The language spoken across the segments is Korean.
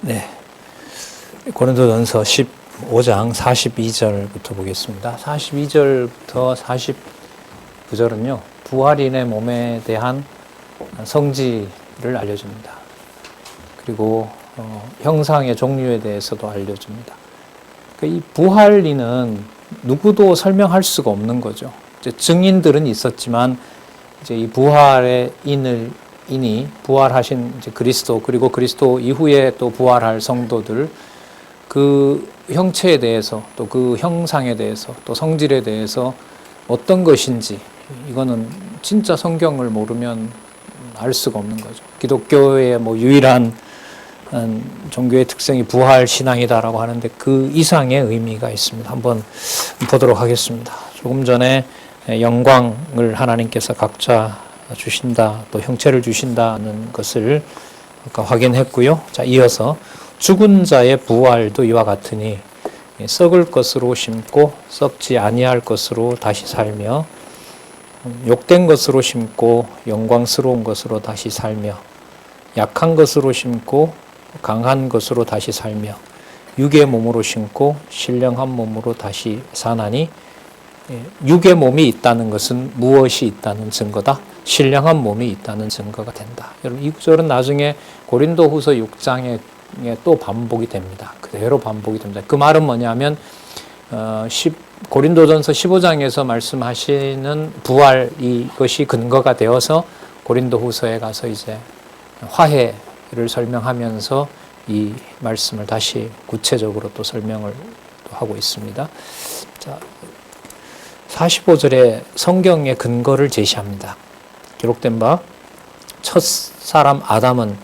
네. 고린도전서 15장 42절부터 보겠습니다. 42절부터 49절은요, 부활인의 몸에 대한 성질을 알려줍니다. 그리고 형상의 종류에 대해서도 알려줍니다. 이 부활인은 누구도 설명할 수가 없는 거죠. 이제 증인들은 있었지만, 이제 이 부활의 인이 부활하신 이제 그리스도, 그리고 그리스도 이후에 또 부활할 성도들, 그 형체에 대해서, 또 그 형상에 대해서, 또 성질에 대해서 어떤 것인지, 이거는 진짜 성경을 모르면 알 수가 없는 거죠. 기독교의 유일한 종교의 특성이 부활 신앙이다라고 하는데 그 이상의 의미가 있습니다. 한번 보도록 하겠습니다. 조금 전에 영광을 하나님께서 각자 주신다, 또 형체를 주신다는 것을 아까 확인했고요. 자, 이어서 죽은 자의 부활도 이와 같으니 썩을 것으로 심고 썩지 아니할 것으로 다시 살며, 욕된 것으로 심고 영광스러운 것으로 다시 살며, 약한 것으로 심고 강한 것으로 다시 살며, 육의 몸으로 심고 신령한 몸으로 다시 사나니, 육의 몸이 있다는 것은 무엇이 있다는 증거다? 신령한 몸이 있다는 증거가 된다. 여러분, 이 구절은 나중에 고린도후서 6장에 또 반복이 됩니다. 그대로 반복이 됩니다. 그 말은 뭐냐면 고린도전서 15장에서 말씀하시는 부활, 이것이 근거가 되어서 고린도후서에 가서 이제 화해를 설명하면서 이 말씀을 다시 구체적으로 또 설명을 또 하고 있습니다. 자, 45절에 성경의 근거를 제시합니다. 기록된 바 첫 사람 아담은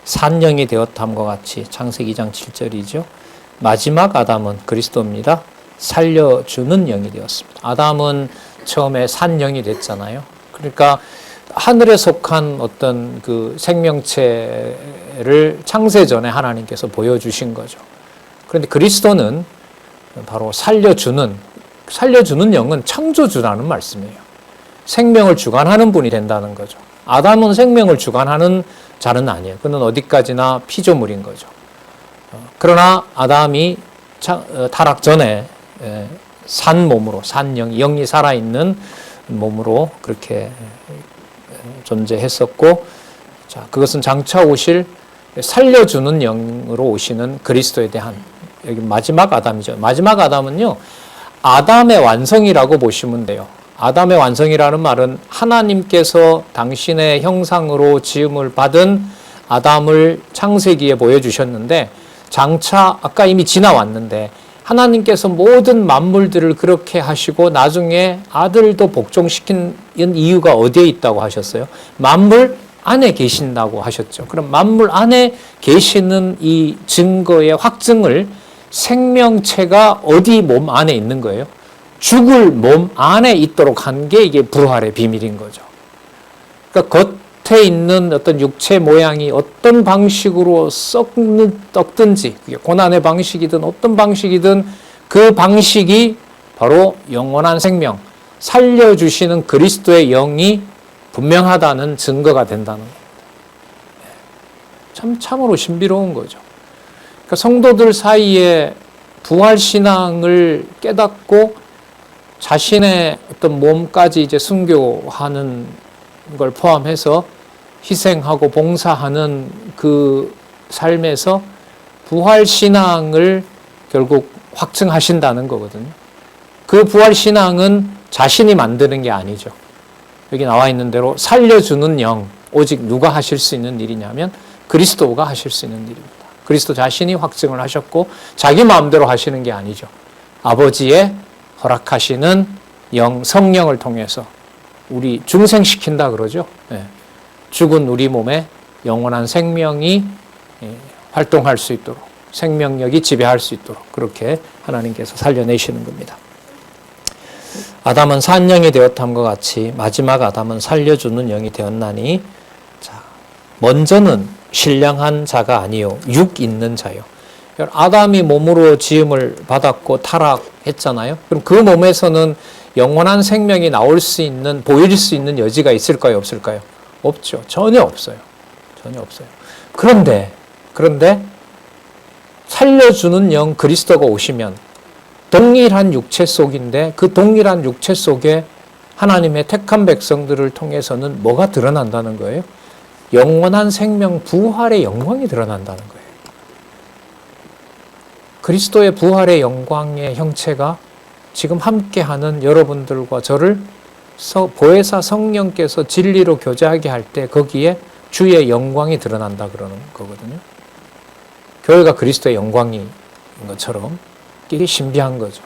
산령이 되었다함과 같이, 창세기 2장 7절이죠. 마지막 아담은 그리스도입니다. 살려주는 영이 되었습니다. 아담은 처음에 산령이 됐잖아요. 그러니까 하늘에 속한 어떤 그 생명체를 창세 전에 하나님께서 보여주신 거죠. 그런데 그리스도는 바로 살려주는 영은 창조주라는 말씀이에요. 생명을 주관하는 분이 된다는 거죠. 아담은 생명을 주관하는 자는 아니에요. 그는 어디까지나 피조물인 거죠. 그러나 아담이 타락 전에 산 몸으로, 영이 살아있는 몸으로 그렇게 존재했었고, 자, 그것은 장차 오실 살려주는 영으로 오시는 그리스도에 대한, 여기 마지막 아담이죠. 마지막 아담은요, 아담의 완성이라고 보시면 돼요. 아담의 완성이라는 말은 하나님께서 당신의 형상으로 지음을 받은 아담을 창세기에 보여주셨는데, 장차 아까 이미 지나왔는데 하나님께서 모든 만물들을 그렇게 하시고 나중에 아들도 복종시킨 이유가 어디에 있다고 하셨어요? 만물 안에 계신다고 하셨죠. 그럼 만물 안에 계시는 이 증거의 확증을 생명체가 어디 몸 안에 있는 거예요? 죽을 몸 안에 있도록 한 게 이게 부활의 비밀인 거죠. 그러니까 겉에 있는 어떤 육체 모양이 어떤 방식으로 썩든지, 그게 고난의 방식이든 어떤 방식이든 그 방식이 바로 영원한 생명, 살려주시는 그리스도의 영이 분명하다는 증거가 된다는 겁니다. 참으로 신비로운 거죠. 그러니까 성도들 사이에 부활신앙을 깨닫고 자신의 어떤 몸까지 이제 순교하는 걸 포함해서 희생하고 봉사하는 그 삶에서 부활신앙을 결국 확증하신다는 거거든요. 그 부활신앙은 자신이 만드는 게 아니죠. 여기 나와 있는 대로 살려주는 영, 오직 누가 하실 수 있는 일이냐면 그리스도가 하실 수 있는 일입니다. 그리스도 자신이 확증을 하셨고 자기 마음대로 하시는 게 아니죠. 아버지의 허락하시는 영, 성령을 통해서 우리 중생시킨다 그러죠. 죽은 우리 몸에 영원한 생명이 활동할 수 있도록, 생명력이 지배할 수 있도록 그렇게 하나님께서 살려내시는 겁니다. 아담은 산영이 되었다함과 같이 마지막 아담은 살려주는 영이 되었나니, 자, 먼저는 신령한 자가 아니요 육 있는 자요. 아담이 몸으로 지음을 받았고 타락했잖아요. 그럼 그 몸에서는 영원한 생명이 나올 수 있는, 보일 수 있는 여지가 있을까요? 없을까요? 없죠. 전혀 없어요. 전혀 없어요. 그런데 살려주는 영 그리스도가 오시면 동일한 육체 속인데 그 동일한 육체 속에 하나님의 택한 백성들을 통해서는 뭐가 드러난다는 거예요? 영원한 생명 부활의 영광이 드러난다는 거예요. 그리스도의 부활의 영광의 형체가 지금 함께하는 여러분들과 저를 보혜사 성령께서 진리로 교제하게 할 때 거기에 주의 영광이 드러난다 그러는 거거든요. 교회가 그리스도의 영광인 것처럼 이게 신비한 거죠.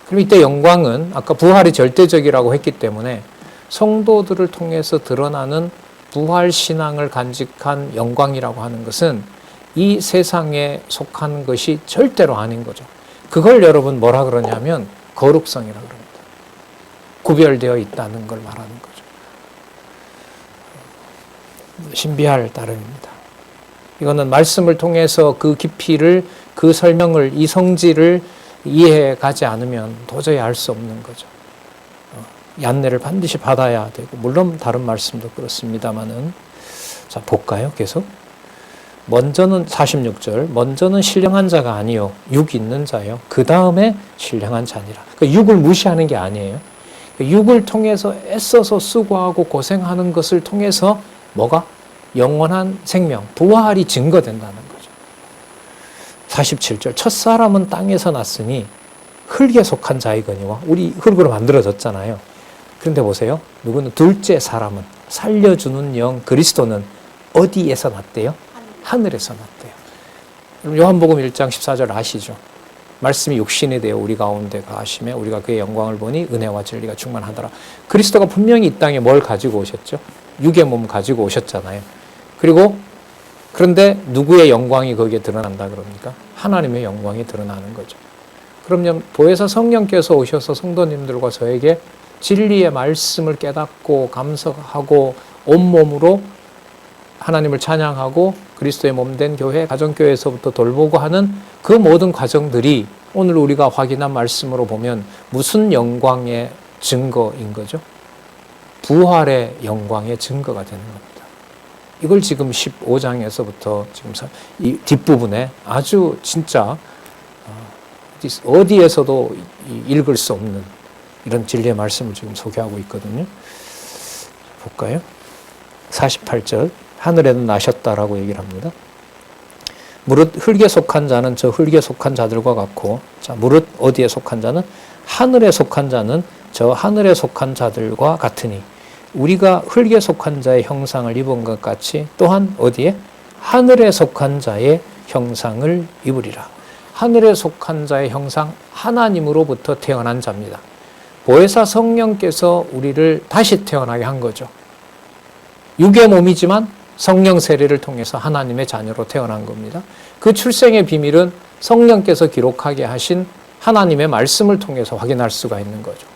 그럼 이때 영광은 아까 부활이 절대적이라고 했기 때문에 성도들을 통해서 드러나는 부활 신앙을 간직한 영광이라고 하는 것은 이 세상에 속한 것이 절대로 아닌 거죠. 그걸 여러분 뭐라 그러냐면 거룩성이라고 그럽니다. 구별되어 있다는 걸 말하는 거죠. 신비할 따름입니다. 이거는 말씀을 통해서 그 깊이를, 그 설명을, 이 성질을 이해해 가지 않으면 도저히 알 수 없는 거죠. 이 안내를 반드시 받아야 되고, 물론 다른 말씀도 그렇습니다만은. 자, 볼까요? 계속. 먼저는 46절, 먼저는 신령한 자가 아니요 육 있는 자요 그 다음에 신령한 자니라. 그러니까 육을 무시하는 게 아니에요. 육을 통해서 애써서 수고하고 고생하는 것을 통해서 뭐가? 영원한 생명, 부활이 증거된다는 거죠. 47절, 첫사람은 땅에서 났으니 흙에 속한 자이거니와, 우리 흙으로 만들어졌잖아요. 그런데 보세요. 누구는 둘째 사람은, 살려주는 영 그리스도는 어디에서 났대요? 하늘에서 났대요. 요한복음 1장 14절 아시죠? 말씀이 육신이 되어 우리 가운데 가심에 우리가 그의 영광을 보니 은혜와 진리가 충만하더라. 그리스도가 분명히 이 땅에 뭘 가지고 오셨죠? 육의 몸 가지고 오셨잖아요. 그리고 그런데 누구의 영광이 거기에 드러난다 그럽니까? 하나님의 영광이 드러나는 거죠. 그럼요, 보혜사 성령께서 오셔서 성도님들과 저에게 진리의 말씀을 깨닫고 감석하고 온몸으로 하나님을 찬양하고 그리스도의 몸된 교회, 가정교회에서부터 돌보고 하는 그 모든 과정들이 오늘 우리가 확인한 말씀으로 보면 무슨 영광의 증거인 거죠? 부활의 영광의 증거가 되는 겁니다. 이걸 지금 15장에서부터 지금 이 뒷부분에 아주 진짜 어디에서도 읽을 수 없는 이런 진리의 말씀을 지금 소개하고 있거든요. 볼까요? 48절, 하늘에는 나셨다라고 얘기를 합니다. 무릇 흙에 속한 자는 저 흙에 속한 자들과 같고, 자, 무릇 어디에 속한 자는? 하늘에 속한 자는 저 하늘에 속한 자들과 같으니, 우리가 흙에 속한 자의 형상을 입은 것 같이 또한 어디에? 하늘에 속한 자의 형상을 입으리라. 하늘에 속한 자의 형상, 하나님으로부터 태어난 자입니다. 보혜사 성령께서 우리를 다시 태어나게 한 거죠. 육의 몸이지만 성령 세례를 통해서 하나님의 자녀로 태어난 겁니다. 그 출생의 비밀은 성령께서 기록하게 하신 하나님의 말씀을 통해서 확인할 수가 있는 거죠.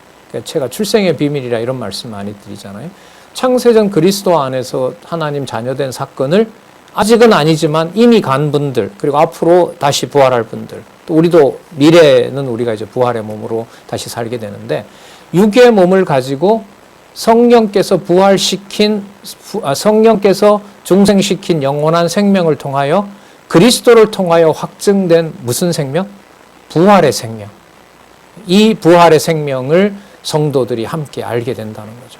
제가 출생의 비밀이라 이런 말씀 많이 드리잖아요. 창세전 그리스도 안에서 하나님 자녀된 사건을 아직은 아니지만 이미 간 분들, 그리고 앞으로 다시 부활할 분들, 또 우리도 미래에는 우리가 이제 부활의 몸으로 다시 살게 되는데, 육의 몸을 가지고 성령께서 성령께서 중생시킨 영원한 생명을 통하여 그리스도를 통하여 확증된 무슨 생명? 부활의 생명. 이 부활의 생명을 성도들이 함께 알게 된다는 거죠.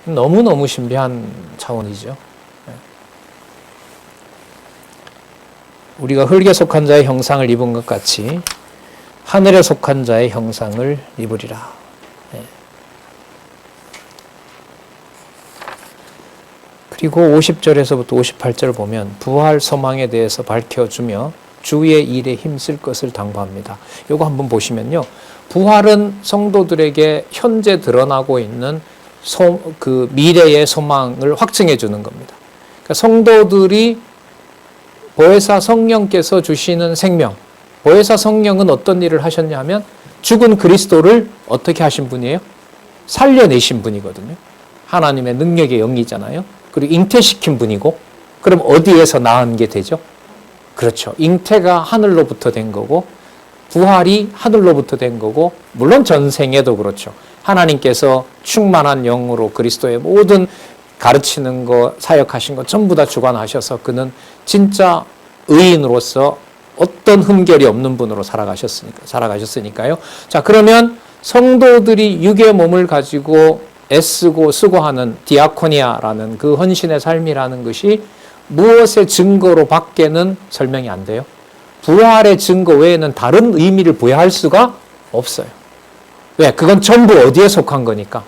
너무너무 신비한 차원이죠. 우리가 흙에 속한 자의 형상을 입은 것 같이 하늘에 속한 자의 형상을 입으리라. 그리고 50절에서부터 58절을 보면 부활 소망에 대해서 밝혀주며 주의 일에 힘쓸 것을 당부합니다. 이거 한번 보시면요. 부활은 성도들에게 현재 드러나고 있는 그 미래의 소망을 확증해 주는 겁니다. 그러니까 성도들이 보혜사 성령께서 주시는 생명, 보혜사 성령은 어떤 일을 하셨냐면 죽은 그리스도를 어떻게 하신 분이에요? 살려내신 분이거든요. 하나님의 능력의 영이잖아요. 그리고 잉태시킨 분이고, 그럼 어디에서 낳은 게 되죠? 그렇죠. 잉태가 하늘로부터 된 거고, 부활이 하늘로부터 된 거고, 물론 전생에도 그렇죠. 하나님께서 충만한 영으로 그리스도의 모든 가르치는 거, 사역하신 거 전부 다 주관하셔서 그는 진짜 의인으로서 어떤 흠결이 없는 분으로 살아가셨으니까요. 자, 그러면 성도들이 육의 몸을 가지고 애쓰고 수고하는 디아코니아라는 그 헌신의 삶이라는 것이 무엇의 증거로 밖에는 설명이 안 돼요? 부활의 증거 외에는 다른 의미를 부여할 수가 없어요. 왜? 그건 전부 어디에 속한 거니까?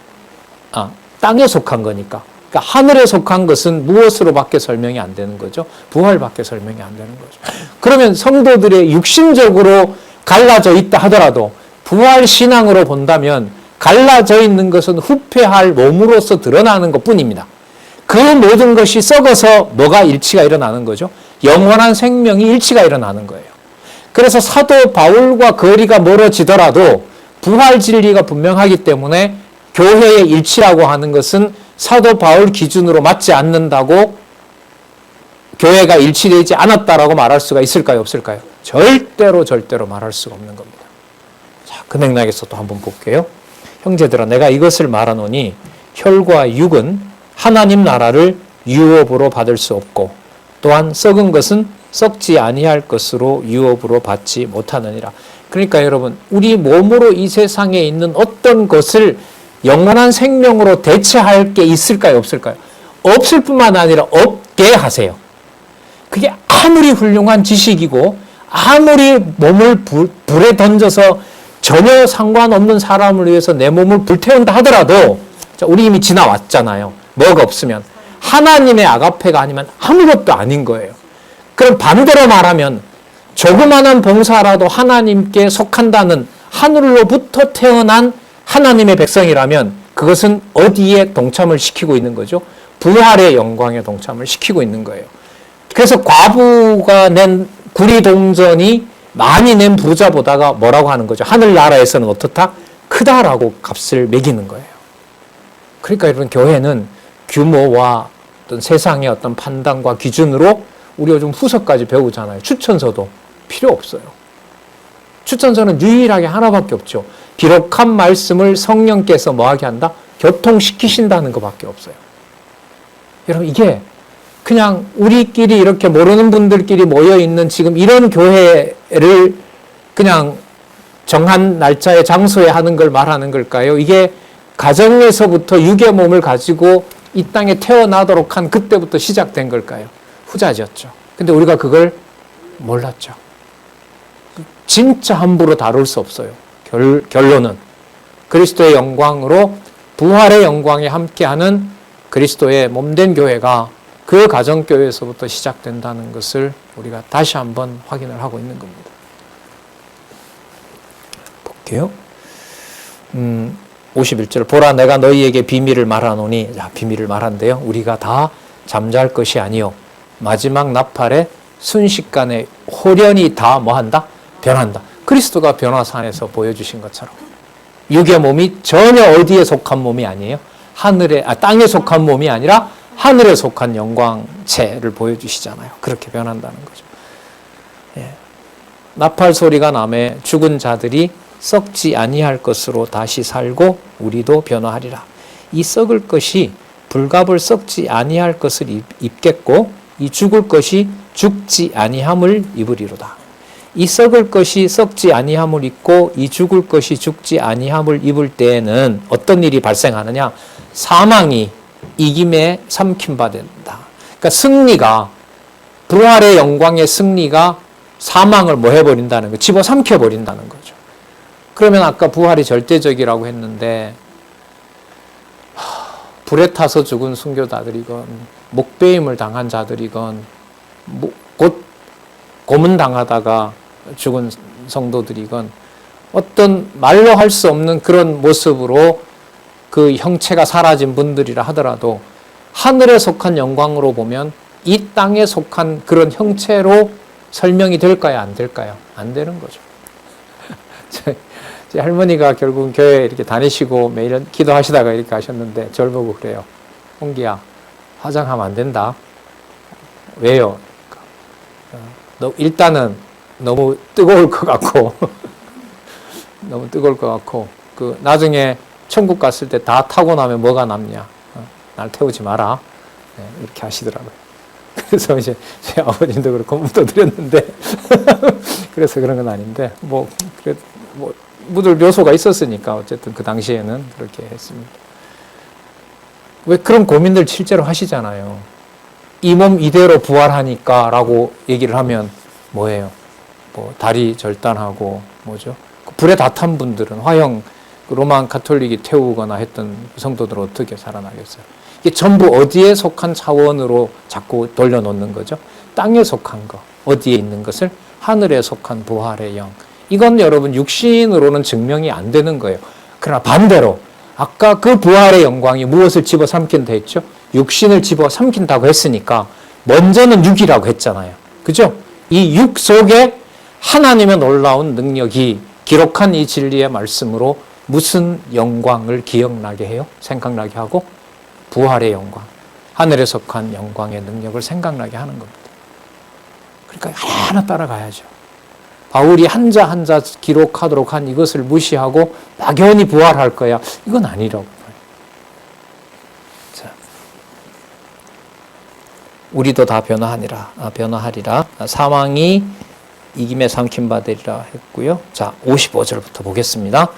땅에 속한 거니까. 그러니까 하늘에 속한 것은 무엇으로밖에 설명이 안 되는 거죠? 부활밖에 설명이 안 되는 거죠. 그러면 성도들의 육신적으로 갈라져 있다 하더라도 부활 신앙으로 본다면 갈라져 있는 것은 후패할 몸으로서 드러나는 것뿐입니다. 그 모든 것이 썩어서 뭐가 일치가 일어나는 거죠? 영원한 생명이 일치가 일어나는 거예요. 그래서 사도 바울과 거리가 멀어지더라도 부활 진리가 분명하기 때문에 교회의 일치라고 하는 것은 사도 바울 기준으로 맞지 않는다고 교회가 일치되지 않았다라고 말할 수가 있을까요? 없을까요? 절대로 말할 수가 없는 겁니다. 자, 그 맥락에서 또 한번 볼게요. 형제들아, 내가 이것을 말하노니 혈과 육은 하나님 나라를 유업으로 받을 수 없고 또한 썩은 것은 썩지 아니할 것으로 유업으로 받지 못하느니라. 그러니까 여러분, 우리 몸으로 이 세상에 있는 어떤 것을 영원한 생명으로 대체할 게 있을까요? 없을까요? 없을 뿐만 아니라 없게 하세요. 그게 아무리 훌륭한 지식이고 아무리 몸을 불에 던져서 전혀 상관없는 사람을 위해서 내 몸을 불태운다 하더라도, 우리 이미 지나왔잖아요. 뭐가 없으면. 하나님의 아가페가 아니면 아무것도 아닌 거예요. 그럼 반대로 말하면 조그마한 봉사라도 하나님께 속한다는 하늘로부터 태어난 하나님의 백성이라면 그것은 어디에 동참을 시키고 있는 거죠? 부활의 영광에 동참을 시키고 있는 거예요. 그래서 과부가 낸 구리동전이 많이 낸 부자보다가 뭐라고 하는 거죠? 하늘나라에서는 어떻다? 크다라고 값을 매기는 거예요. 그러니까 여러분, 교회는 규모와 어떤 세상의 어떤 판단과 기준으로 우리 요즘 후서까지 배우잖아요. 추천서도 필요 없어요. 추천서는 유일하게 하나밖에 없죠. 기록한 말씀을 성령께서 뭐하게 한다? 교통시키신다는 것밖에 없어요. 여러분, 이게 그냥 우리끼리 이렇게 모르는 분들끼리 모여있는 지금 이런 교회를 그냥 정한 날짜에 장소에 하는 걸 말하는 걸까요? 이게 가정에서부터 육의 몸을 가지고 이 땅에 태어나도록 한 그때부터 시작된 걸까요? 후자였죠. 근데 우리가 그걸 몰랐죠. 진짜 함부로 다룰 수 없어요. 결론은 그리스도의 영광으로 부활의 영광에 함께하는 그리스도의 몸된 교회가 그 가정교회에서부터 시작된다는 것을 우리가 다시 한번 확인을 하고 있는 겁니다. 볼게요. 51절 보라 내가 너희에게 비밀을 말하노니, 비밀을 말한대요. 우리가 다 잠잘 것이 아니요 마지막 나팔에 순식간에 홀연히 다 뭐한다? 변한다. 그리스도가 변화산에서 보여주신 것처럼 육의 몸이 전혀 어디에 속한 몸이 아니에요. 땅에 속한 몸이 아니라 하늘에 속한 영광체를 보여주시잖아요. 그렇게 변한다는 거죠. 예. 나팔 소리가 나매 죽은 자들이 썩지 아니할 것으로 다시 살고 우리도 변화하리라. 이 썩을 것이 불갑을 썩지 아니할 것을 입겠고 이 죽을 것이 죽지 아니함을 입으리로다. 이 썩을 것이 썩지 아니함을 입고 이 죽을 것이 죽지 아니함을 입을 때에는 어떤 일이 발생하느냐? 사망이 이김에 삼킴받는다. 그러니까 승리가, 부활의 영광의 승리가 사망을 뭐 해버린다는 거, 집어삼켜버린다는 거죠. 그러면 아까 부활이 절대적이라고 했는데 불에 타서 죽은 순교자들이건 목베임을 당한 자들이건 곧 고문당하다가 죽은 성도들이건 어떤 말로 할 수 없는 그런 모습으로 그 형체가 사라진 분들이라 하더라도 하늘에 속한 영광으로 보면 이 땅에 속한 그런 형체로 설명이 될까요? 안 될까요? 안 되는 거죠. 제 할머니가 결국 교회 이렇게 다니시고 매일 기도하시다가 이렇게 하셨는데 저를 보고 그래요. 홍기야, 화장하면 안 된다. 왜요? 일단은 너무 뜨거울 것 같고 너무 뜨거울 것 같고 나중에 천국 갔을 때 다 타고 나면 뭐가 남냐. 날 태우지 마라. 네, 이렇게 하시더라고요. 그래서 이제 제 아버님도 그렇고 묻어드렸는데 그래서 그런 건 아닌데 그래 묻을 묘소가 있었으니까 어쨌든 그 당시에는 그렇게 했습니다. 왜 그런 고민들 실제로 하시잖아요. 이 몸 이대로 부활하니까라고 얘기를 하면 뭐예요? 다리 절단하고 뭐죠? 불에 다 탄 분들은 화형 로만 가톨릭이 태우거나 했던 성도들은 어떻게 살아나겠어요? 이게 전부 어디에 속한 차원으로 자꾸 돌려놓는 거죠? 땅에 속한 거, 어디에 있는 것을 하늘에 속한 부활의 영. 이건 여러분 육신으로는 증명이 안 되는 거예요. 그러나 반대로 아까 그 부활의 영광이 무엇을 집어삼킨다 했죠? 육신을 집어삼킨다고 했으니까 먼저는 육이라고 했잖아요. 그죠? 이 육 속에 하나님의 놀라운 능력이 기록한 이 진리의 말씀으로 무슨 영광을 기억나게 해요? 생각나게 하고 부활의 영광, 하늘에 속한 영광의 능력을 생각나게 하는 겁니다. 그러니까 하나하나 따라가야죠. 바울이 한자 한자 기록하도록 한 이것을 무시하고 막연히 부활할 거야. 이건 아니라고. 자, 우리도 다 변화하리라. 사망이 이김에 삼킨 바되리라 했고요. 자, 55절부터 보겠습니다.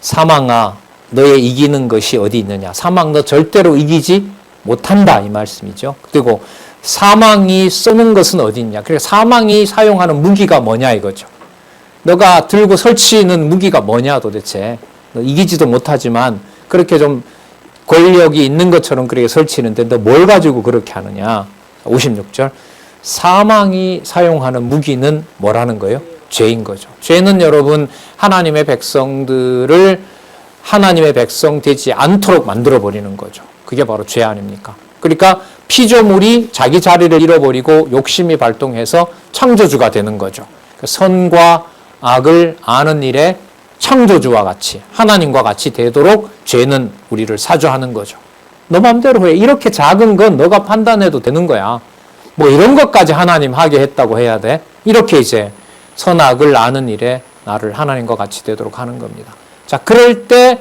사망아, 너의 이기는 것이 어디 있느냐? 사망 너 절대로 이기지 못한다 이 말씀이죠. 그리고 사망이 쓰는 것은 어디 있냐? 그러니까 사망이 사용하는 무기가 뭐냐 이거죠. 너가 들고 설치는 무기가 뭐냐 도대체. 너 이기지도 못하지만 그렇게 좀 권력이 있는 것처럼 그렇게 설치는데 너 뭘 가지고 그렇게 하느냐? 56절. 사망이 사용하는 무기는 뭐라는 거예요? 죄인 거죠. 죄는 여러분 하나님의 백성들을 하나님의 백성 되지 않도록 만들어버리는 거죠. 그게 바로 죄 아닙니까? 그러니까 피조물이 자기 자리를 잃어버리고 욕심이 발동해서 창조주가 되는 거죠. 선과 악을 아는 일에 창조주와 같이 하나님과 같이 되도록 죄는 우리를 사주하는 거죠. 너 맘대로 해. 이렇게 작은 건 너가 판단해도 되는 거야. 이런 것까지 하나님 하게 했다고 해야 돼? 이렇게 이제 선악을 아는 일에 나를 하나님과 같이 되도록 하는 겁니다. 자, 그럴 때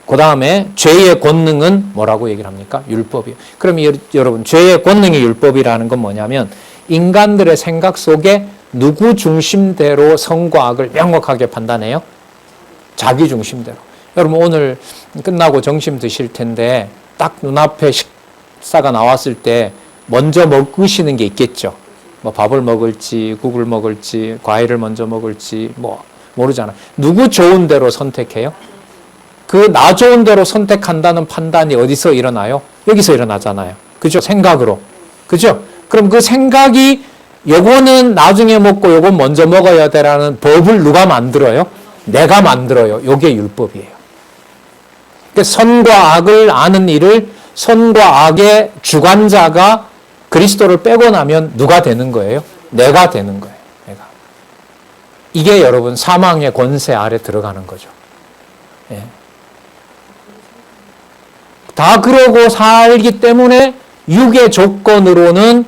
그 다음에 죄의 권능은 뭐라고 얘기를 합니까? 율법이에요. 그럼 여러분 죄의 권능이 율법이라는 건 뭐냐면 인간들의 생각 속에 누구 중심대로 선과 악을 명확하게 판단해요? 자기 중심대로. 여러분 오늘 끝나고 점심 드실 텐데 딱 눈앞에 식사가 나왔을 때 먼저 먹으시는 게 있겠죠. 밥을 먹을지 국을 먹을지 과일을 먼저 먹을지 모르잖아요. 누구 좋은 대로 선택해요? 그 나 좋은 대로 선택한다는 판단이 어디서 일어나요? 여기서 일어나잖아요. 그죠? 생각으로. 그죠? 그럼 그 생각이 요거는 나중에 먹고 요건 먼저 먹어야 되라는 법을 누가 만들어요? 내가 만들어요. 요게 율법이에요. 그러니까 선과 악을 아는 일을 선과 악의 주관자가 그리스도를 빼고 나면 누가 되는 거예요? 내가 되는 거예요. 내가. 이게 여러분 사망의 권세 아래 들어가는 거죠. 예. 다 그러고 살기 때문에 육의 조건으로는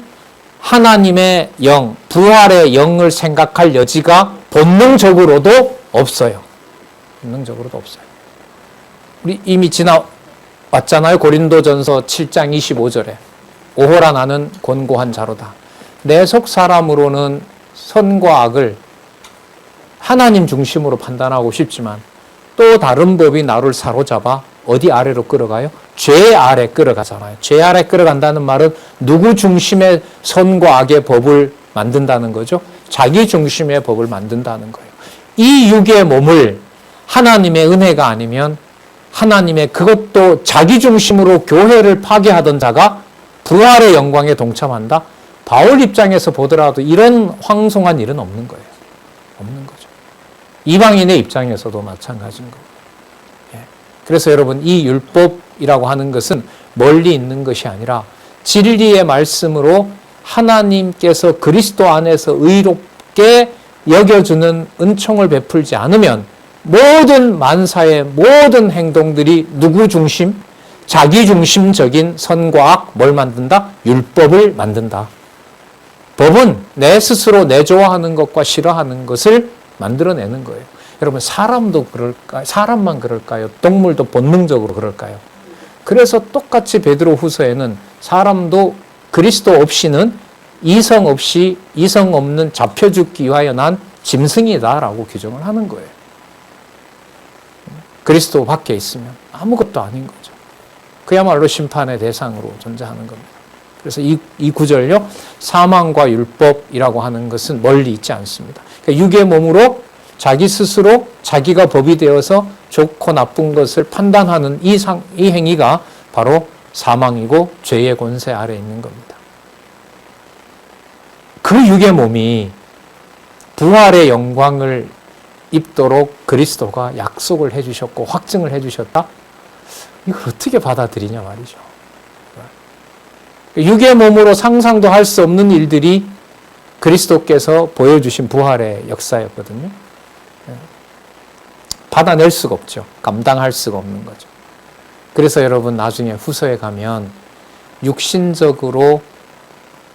하나님의 영, 부활의 영을 생각할 여지가 본능적으로도 없어요. 본능적으로도 없어요. 우리 이미 지나왔잖아요. 고린도전서 7장 25절에 오호라 나는 권고한 자로다. 내 속 사람으로는 선과 악을 하나님 중심으로 판단하고 싶지만 또 다른 법이 나를 사로잡아 어디 아래로 끌어가요? 죄 아래 끌어가잖아요. 죄 아래 끌어간다는 말은 누구 중심의 선과 악의 법을 만든다는 거죠? 자기 중심의 법을 만든다는 거예요. 이 육의 몸을 하나님의 은혜가 아니면 하나님의 그것도 자기 중심으로 교회를 파괴하던 자가 부활의 영광에 동참한다? 바울 입장에서 보더라도 이런 황송한 일은 없는 거예요. 없는 거죠. 이방인의 입장에서도 마찬가지인 거예요. 그래서 여러분 이 율법이라고 하는 것은 멀리 있는 것이 아니라 진리의 말씀으로 하나님께서 그리스도 안에서 의롭게 여겨주는 은총을 베풀지 않으면 모든 만사의 모든 행동들이 누구 중심? 자기 중심적인 선과 악 뭘 만든다? 율법을 만든다. 법은 내 스스로 내 좋아하는 것과 싫어하는 것을 만들어내는 거예요. 여러분 사람도 그럴까요? 사람만 그럴까요? 동물도 본능적으로 그럴까요? 그래서 똑같이 베드로 후서에는 사람도 그리스도 없이는 이성 없는 잡혀 죽기 위하여 난 짐승이다라고 규정을 하는 거예요. 그리스도 밖에 있으면 아무것도 아닌 거죠. 그야말로 심판의 대상으로 존재하는 겁니다. 그래서 이 구절요, 사망과 율법이라고 하는 것은 멀리 있지 않습니다. 그러니까 육의 몸으로 자기 스스로 자기가 법이 되어서 좋고 나쁜 것을 판단하는 이 행위가 바로 사망이고 죄의 권세 아래에 있는 겁니다. 그 육의 몸이 부활의 영광을 입도록 그리스도가 약속을 해주셨고 확증을 해주셨다? 이걸 어떻게 받아들이냐 말이죠. 육의 몸으로 상상도 할 수 없는 일들이 그리스도께서 보여주신 부활의 역사였거든요. 받아낼 수가 없죠. 감당할 수가 없는 거죠. 그래서 여러분 나중에 후서에 가면 육신적으로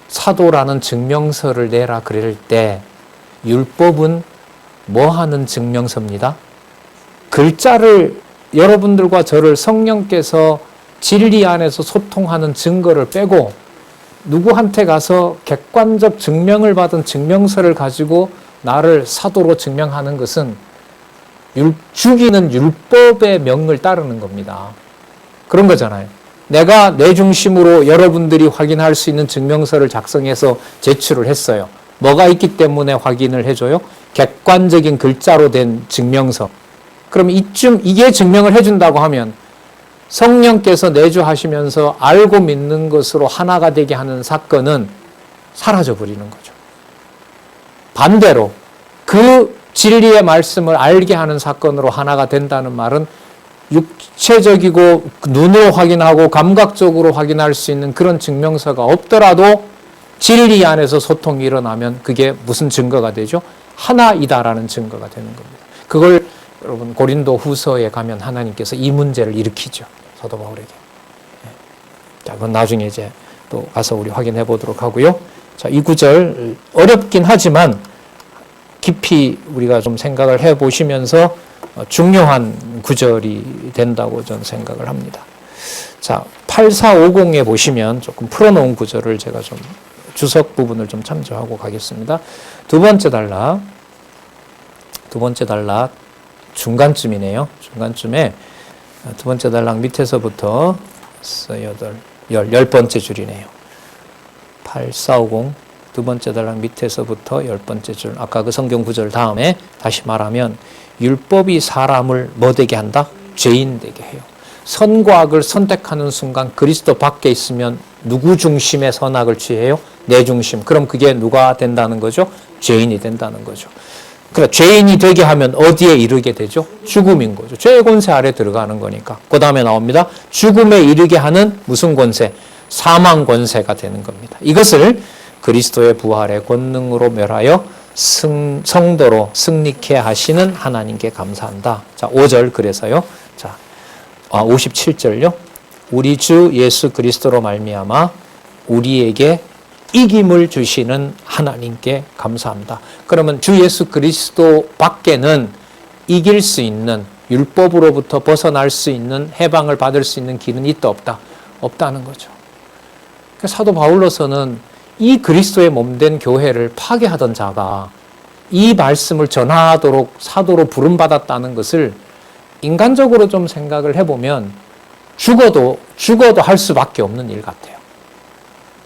사도라는 증명서를 내라 그럴 때 율법은 뭐 하는 증명서입니다? 글자를 여러분들과 저를 성령께서 진리 안에서 소통하는 증거를 빼고 누구한테 가서 객관적 증명을 받은 증명서를 가지고 나를 사도로 증명하는 것은 죽이는 율법의 명을 따르는 겁니다. 그런 거잖아요. 내가 내 중심으로 여러분들이 확인할 수 있는 증명서를 작성해서 제출을 했어요. 뭐가 있기 때문에 확인을 해줘요? 객관적인 글자로 된 증명서. 그럼 이게 증명을 해준다고 하면 성령께서 내주하시면서 알고 믿는 것으로 하나가 되게 하는 사건은 사라져버리는 거죠. 반대로 그 진리의 말씀을 알게 하는 사건으로 하나가 된다는 말은 육체적이고 눈으로 확인하고 감각적으로 확인할 수 있는 그런 증명서가 없더라도 진리 안에서 소통이 일어나면 그게 무슨 증거가 되죠? 하나이다라는 증거가 되는 겁니다. 그걸 여러분 고린도 후서에 가면 하나님께서 이 문제를 일으키죠. 사도 바울에게. 자, 그건 나중에 이제 또 가서 우리 확인해 보도록 하고요. 자, 이 구절 어렵긴 하지만 깊이 우리가 좀 생각을 해 보시면서 중요한 구절이 된다고 저는 생각을 합니다. 자, 8450에 보시면 조금 풀어놓은 구절을 제가 좀 주석 부분을 좀 참조하고 가겠습니다. 두 번째 단락 중간쯤이네요. 중간쯤에 두 번째 단락 밑에서부터 10번째 줄이네요. 8450 두 번째 단락 밑에서부터 10번째 줄. 아까 그 성경 구절 다음에 다시 말하면 율법이 사람을 뭐 되게 한다? 죄인 되게 해요. 선과 악을 선택하는 순간 그리스도 밖에 있으면 누구 중심의 선악을 취해요? 내 중심. 그럼 그게 누가 된다는 거죠? 죄인이 된다는 거죠. 그러니까 죄인이 되게 하면 어디에 이르게 되죠? 죽음인 거죠. 죄의 권세 아래 들어가는 거니까. 그 다음에 나옵니다. 죽음에 이르게 하는 무슨 권세? 사망 권세가 되는 겁니다. 이것을 그리스도의 부활의 권능으로 멸하여 성도로 승리케 하시는 하나님께 감사한다. 자, 5절 그래서요. 자, 57절요. 우리 주 예수 그리스도로 말미암아 우리에게 이김을 주시는 하나님께 감사합니다. 그러면 주 예수 그리스도 밖에는 이길 수 있는, 율법으로부터 벗어날 수 있는, 해방을 받을 수 있는 길은 있다 없다? 없다는 거죠. 사도 바울로서는 이 그리스도의 몸된 교회를 파괴하던 자가 이 말씀을 전하도록 사도로 부름받았다는 것을 인간적으로 좀 생각을 해보면 죽어도 할 수밖에 없는 일 같아요.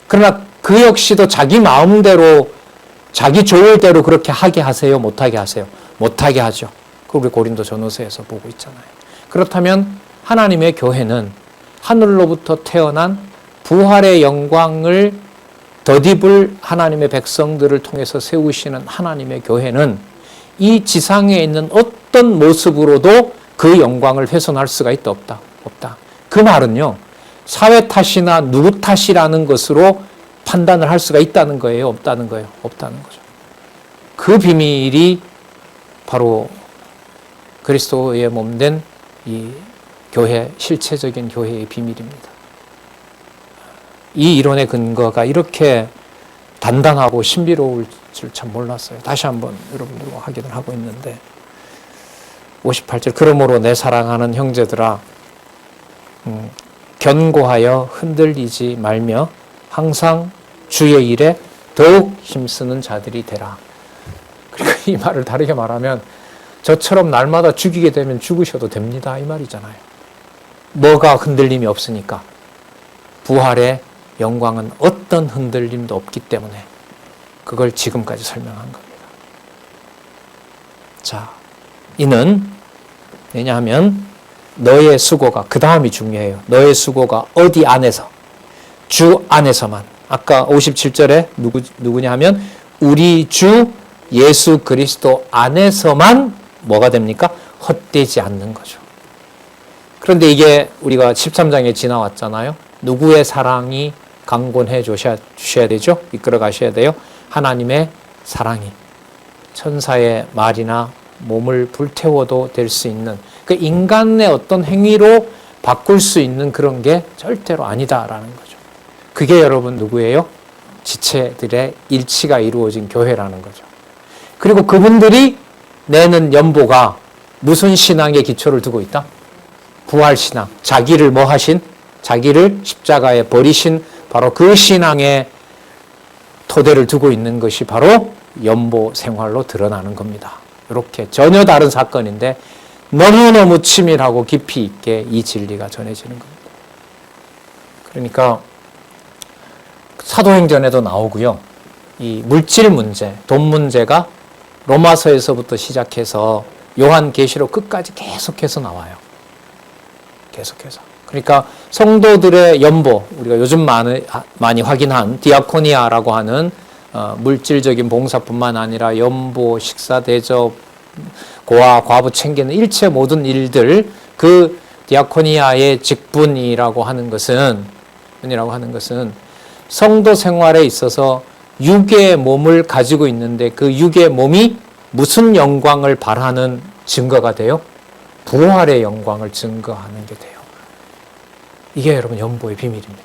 그러나 그 역시도 자기 마음대로 자기 조율대로 그렇게 하게 하세요? 못하게 하세요? 못하게 하죠. 그걸 우리 고린도 전후서에서 보고 있잖아요. 그렇다면 하나님의 교회는 하늘로부터 태어난 부활의 영광을 덧입을 하나님의 백성들을 통해서 세우시는 하나님의 교회는 이 지상에 있는 어떤 모습으로도 그 영광을 훼손할 수가 있다 없다? 없다. 그 말은요. 사회 탓이나 누구 탓이라는 것으로 판단을 할 수가 있다는 거예요? 없다는 거예요? 없다는 거죠. 그 비밀이 바로 그리스도의 몸된 이 교회, 실체적인 교회의 비밀입니다. 이 이론의 근거가 이렇게 단단하고 신비로울 줄 참 몰랐어요. 다시 한번 여러분들과 확인을 하고 있는데 58절 그러므로 내 사랑하는 형제들아 견고하여 흔들리지 말며 항상 주의 일에 더욱 힘쓰는 자들이 되라. 그러니까 이 말을 다르게 말하면 저처럼 날마다 죽이게 되면 죽으셔도 됩니다, 이 말이잖아요. 뭐가 흔들림이 없으니까. 부활의 영광은 어떤 흔들림도 없기 때문에 그걸 지금까지 설명한 겁니다. 자, 이는 왜냐하면 너의 수고가, 그 다음이 중요해요. 너의 수고가 어디 안에서? 주 안에서만. 아까 57절에 누구냐 하면 우리 주 예수 그리스도 안에서만 뭐가 됩니까? 헛되지 않는 거죠. 그런데 이게 우리가 13장에 지나왔잖아요. 누구의 사랑이 강권해 주셔야 되죠? 이끌어 가셔야 돼요. 하나님의 사랑이 천사의 말이나 몸을 불태워도 될 수 있는 그 인간의 어떤 행위로 바꿀 수 있는 그런 게 절대로 아니다라는 거죠. 그게 여러분 누구예요? 지체들의 일치가 이루어진 교회라는 거죠. 그리고 그분들이 내는 연보가 무슨 신앙의 기초를 두고 있다? 부활신앙. 자기를 뭐 하신? 자기를 십자가에 버리신 바로 그 신앙의 토대를 두고 있는 것이 바로 연보 생활로 드러나는 겁니다. 이렇게 전혀 다른 사건인데 너무너무 치밀하고 깊이 있게 이 진리가 전해지는 겁니다. 그러니까 사도행전에도 나오고요. 이 물질 문제, 돈 문제가 로마서에서부터 시작해서 요한계시록 끝까지 계속해서 나와요. 계속해서. 그러니까 성도들의 연보, 우리가 요즘 많이 확인한 디아코니아라고 하는 물질적인 봉사뿐만 아니라 연보, 식사, 대접, 고아, 과부 챙기는 일체 모든 일들, 그 디아코니아의 직분이라고 하는 것은 성도 생활에 있어서 육의 몸을 가지고 있는데 그 육의 몸이 무슨 영광을 발하는 증거가 돼요? 부활의 영광을 증거하는 게 돼요. 이게 여러분 연보의 비밀입니다.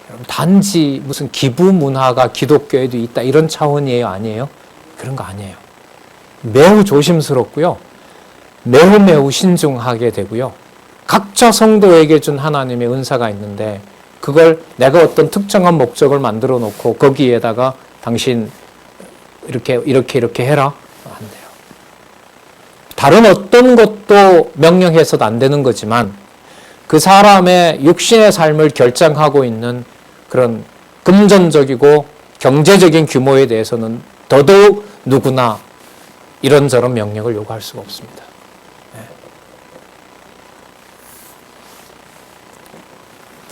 여러분 단지 무슨 기부 문화가 기독교에도 있다 이런 차원이에요? 아니에요? 그런 거 아니에요. 매우 조심스럽고요. 매우 신중하게 되고요. 각자 성도에게 준 하나님의 은사가 있는데 그걸 내가 어떤 특정한 목적을 만들어 놓고 거기에다가 당신 이렇게 해라? 안 돼요. 다른 어떤 것도 명령해서도 안 되는 거지만 그 사람의 육신의 삶을 결정하고 있는 그런 금전적이고 경제적인 규모에 대해서는 더더욱 누구나 이런저런 명령을 요구할 수가 없습니다. 네.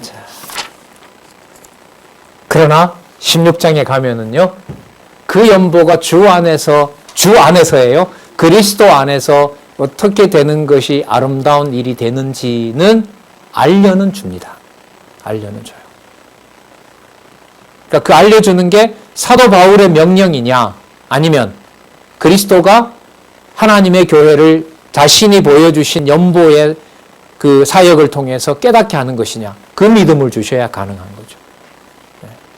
자. 그러나 16장에 가면은요, 그 연보가 주 안에서예요. 그리스도 안에서 어떻게 되는 것이 아름다운 일이 되는지는 알려는 줍니다. 알려는 줘요. 그러니까 그 알려주는 게 사도 바울의 명령이냐, 아니면 그리스도가 하나님의 교회를 자신이 보여주신 연보의 그 사역을 통해서 깨닫게 하는 것이냐, 그 믿음을 주셔야 가능한 거죠.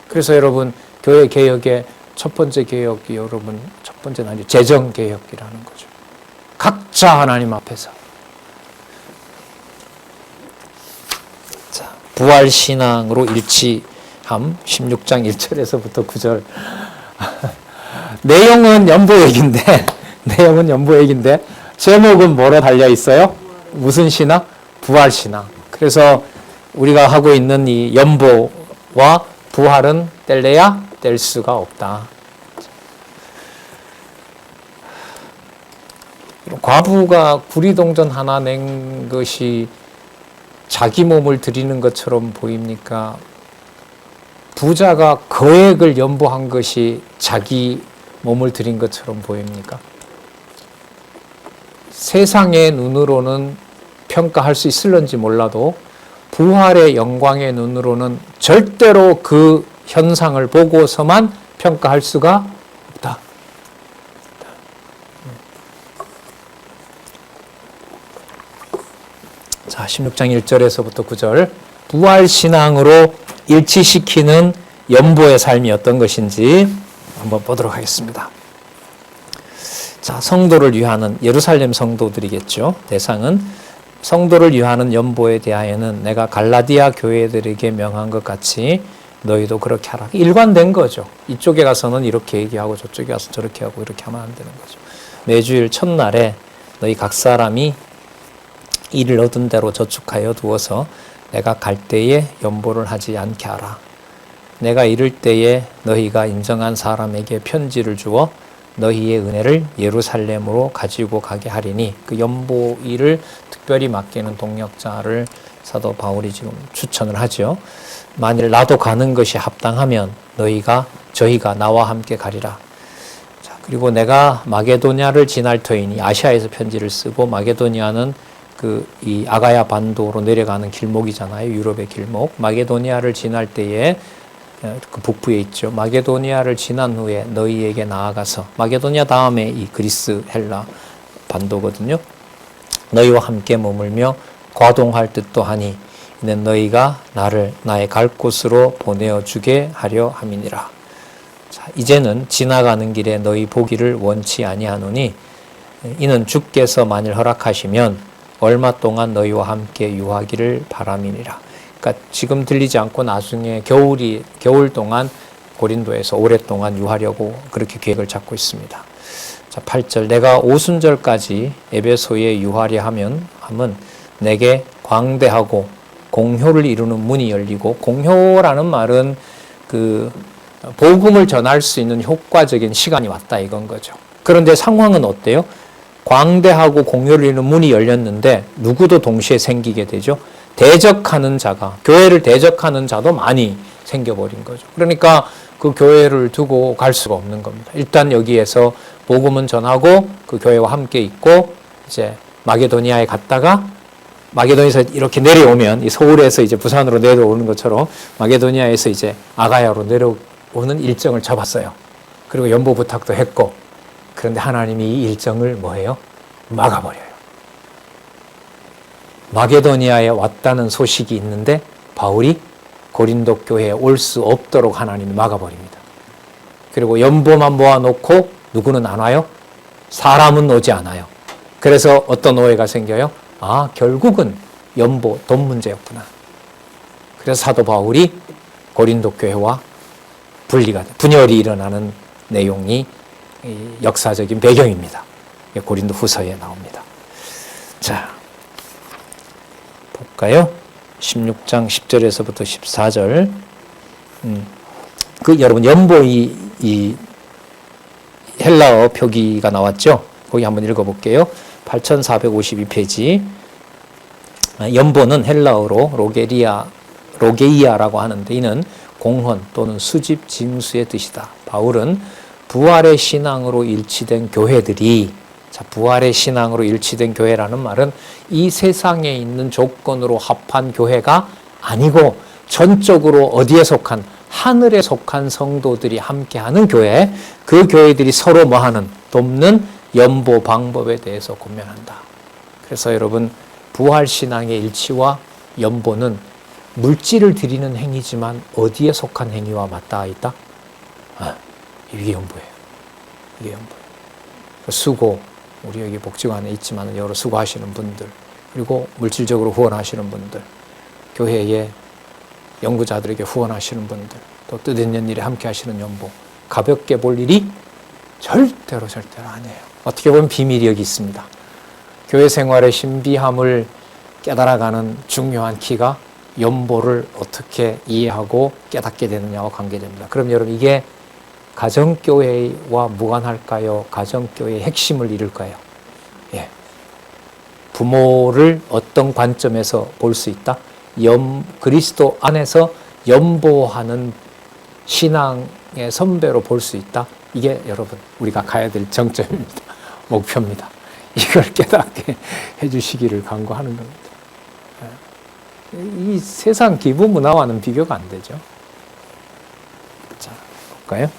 그래서 여러분, 교회 개혁의 첫 번째 개혁이 여러분, 첫 번째는 아니죠. 재정 개혁이라는 거죠. 각자 하나님 앞에서. 자, 부활신앙으로 일치함, 16장 1절에서부터 9절. 내용은 연보 얘기인데, 제목은 뭐로 달려 있어요? 무슨 신앙? 부활신앙. 그래서 우리가 하고 있는 이 연보와 부활은 뗄래야 뗄 수가 없다. 과부가 구리동전 하나 낸 것이 자기 몸을 드리는 것처럼 보입니까? 부자가 거액을 연보한 것이 자기 몸을 드린 것처럼 보입니까? 세상의 눈으로는 평가할 수 있을런지 몰라도 부활의 영광의 눈으로는 절대로 그 현상을 보고서만 평가할 수가 없다. 자, 16장 1절에서부터 9절. 부활신앙으로 일치시키는 연보의 삶이 어떤 것인지 한번 보도록 하겠습니다. 자, 성도를 위하는 예루살렘 성도들이겠죠. 대상은 성도를 위하는 연보에 대하여는 내가 갈라디아 교회들에게 명한 것 같이 너희도 그렇게 하라. 일관된 거죠. 이쪽에 가서는 이렇게 얘기하고 저쪽에 가서 저렇게 하고 이렇게 하면 안 되는 거죠. 매주일 첫날에 너희 각 사람이 일을 얻은 대로 저축하여 두어서 내가 갈 때에 연보를 하지 않게 하라. 내가 이를 때에 너희가 인정한 사람에게 편지를 주어 너희의 은혜를 예루살렘으로 가지고 가게 하리니, 그 연보 일을 특별히 맡기는 동역자를 사도 바울이 지금 추천을 하죠. 만일 나도 가는 것이 합당하면 저희가 나와 함께 가리라. 자, 그리고 내가 마게도냐를 지날 터이니, 아시아에서 편지를 쓰고 마게도니아는 이 아가야 반도로 내려가는 길목이잖아요. 유럽의 길목. 마게도니아를 지날 때에 그 북부에 있죠. 마게도니아를 지난 후에 너희에게 나아가서, 마게도니아 다음에 이 그리스 헬라 반도거든요. 너희와 함께 머물며 과동할 듯도 하니 이는 너희가 나를 나의 갈 곳으로 보내어 주게 하려 함이니라. 자, 이제는 지나가는 길에 너희 보기를 원치 아니하노니 이는 주께서 만일 허락하시면 얼마 동안 너희와 함께 유하기를 바람이니라. 그러니까 지금 들리지 않고 나중에 겨울 동안 고린도에서 오랫동안 유하려고 그렇게 계획을 잡고 있습니다. 자, 8절 내가 오순절까지 에베소에 유하려 함은 내게 광대하고 공효를 이루는 문이 열리고, 공효라는 말은 복음을 전할 수 있는 효과적인 시간이 왔다 이건 거죠. 그런데 상황은 어때요? 광대하고 공효를 이루는 문이 열렸는데 누구도 동시에 생기게 되죠. 대적하는 자가, 교회를 대적하는 자도 많이 생겨버린 거죠. 그러니까 그 교회를 두고 갈 수가 없는 겁니다. 일단 여기에서 복음은 전하고 그 교회와 함께 있고, 이제 마게도니아에 갔다가 마게도니아에서 이렇게 내려오면, 이 서울에서 이제 부산으로 내려오는 것처럼 마게도니아에서 이제 아가야로 내려오는 일정을 잡았어요. 그리고 연보 부탁도 했고, 그런데 하나님이 이 일정을 뭐해요? 막아버려요. 마게도니아에 왔다는 소식이 있는데 바울이 고린도 교회에 올 수 없도록 하나님이 막아버립니다. 그리고 연보만 모아놓고 누구는 안 와요? 사람은 오지 않아요. 그래서 어떤 오해가 생겨요? 아, 결국은 연보 돈 문제였구나. 그래서 사도 바울이 고린도 교회와 분열이 일어나는 내용이 역사적인 배경입니다. 고린도 후서에 나옵니다. 자, 볼까요? 16장 10절에서부터 14절. 여러분, 연보 이 헬라어 표기가 나왔죠? 거기 한번 읽어볼게요. 8452페이지. 연보는 헬라어로 로게이아라고 하는데, 이는 공헌 또는 수집, 징수의 뜻이다. 바울은 부활의 신앙으로 일치된 교회들이, 자, 부활의 신앙으로 일치된 교회라는 말은 이 세상에 있는 조건으로 합한 교회가 아니고 전적으로 어디에 속한, 하늘에 속한 성도들이 함께하는 교회, 그 교회들이 서로 뭐하는, 돕는 연보 방법에 대해서 고민한다. 그래서 여러분, 부활신앙의 일치와 연보는 물질을 드리는 행위지만 어디에 속한 행위와 맞닿아 있다? 이게 연보예요. 이게 연보예요. 수고, 우리 여기 복지관에 있지만 여러 수고하시는 분들, 그리고 물질적으로 후원하시는 분들, 교회의 연구자들에게 후원하시는 분들, 또 뜻있는 일에 함께 하시는 연보, 가볍게 볼 일이 절대로 아니에요. 어떻게 보면 비밀이 여기 있습니다. 교회 생활의 신비함을 깨달아가는 중요한 키가 연보를 어떻게 이해하고 깨닫게 되느냐와 관계됩니다. 그럼 여러분, 이게 가정교회와 무관할까요? 가정교회의 핵심을 이룰까요? 예. 부모를 어떤 관점에서 볼 수 있다? 그리스도 안에서 연보하는 신앙의 선배로 볼 수 있다? 이게 여러분, 우리가 가야 될 정점입니다. 목표입니다. 이걸 깨닫게 해주시기를 간구하는 겁니다. 이 세상 기부 문화와는 비교가 안 되죠. 자, 볼까요?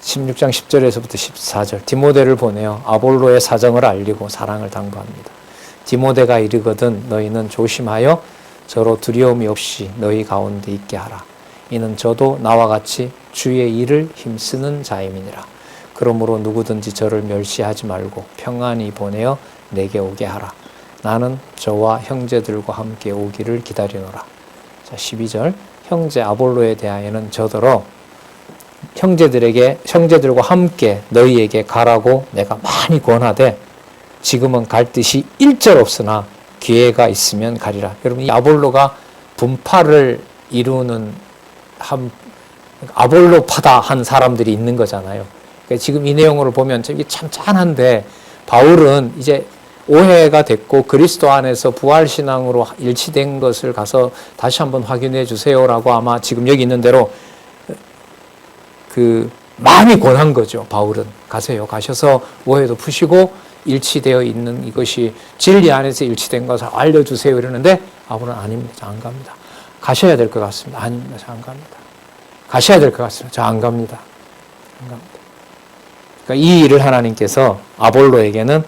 16장 10절에서부터 14절. 디모데를 보내어 아볼로의 사정을 알리고 사랑을 당부합니다. 디모데가 이르거든 너희는 조심하여 저로 두려움이 없이 너희 가운데 있게 하라. 이는 저도 나와 같이 주의 일을 힘쓰는 자임이니라. 그러므로 누구든지 저를 멸시하지 말고 평안히 보내어 내게 오게 하라. 나는 저와 형제들과 함께 오기를 기다리노라. 자, 12절. 형제 아볼로에 대하여는 저더러 형제들과 함께 너희에게 가라고 내가 많이 권하되 지금은 갈 뜻이 일절 없으나 기회가 있으면 가리라. 여러분, 이 아볼로가 분파를 이루는 아볼로파다 한 사람들이 있는 거잖아요. 그러니까 지금 이 내용을 보면 이게 참 짠한데, 바울은 이제 오해가 됐고 그리스도 안에서 부활신앙으로 일치된 것을 가서 다시 한번 확인해 주세요라고 아마 지금 여기 있는 대로 많이 권한 거죠. 바울은 가세요. 가셔서 오해도 푸시고 일치되어 있는 이것이 진리 안에서 일치된 것을 알려주세요 이러는데, 바울은 아닙니다. 저 안 갑니다. 가셔야 될 것 같습니다. 아닙니다. 저 안 갑니다. 가셔야 될 것 같습니다. 저 안 갑니다. 안 갑니다. 그러니까 이 일을 하나님께서 아볼로에게는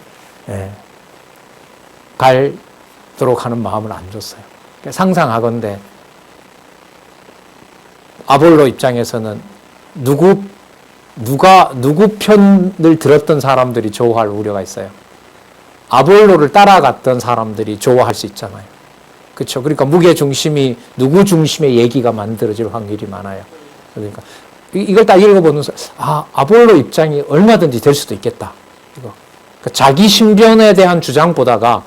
갈도록 하는 마음을 안 줬어요. 그러니까 상상하건대 아볼로 입장에서는 누구 편을 들었던 사람들이 좋아할 우려가 있어요. 아볼로를 따라갔던 사람들이 좋아할 수 있잖아요. 그렇죠? 그러니까 무게 중심이 누구 중심의 얘기가 만들어질 확률이 많아요. 그러니까 이걸 딱 읽어보는 아볼로 입장이 얼마든지 될 수도 있겠다. 이거. 그러니까 자기 신변에 대한 주장보다가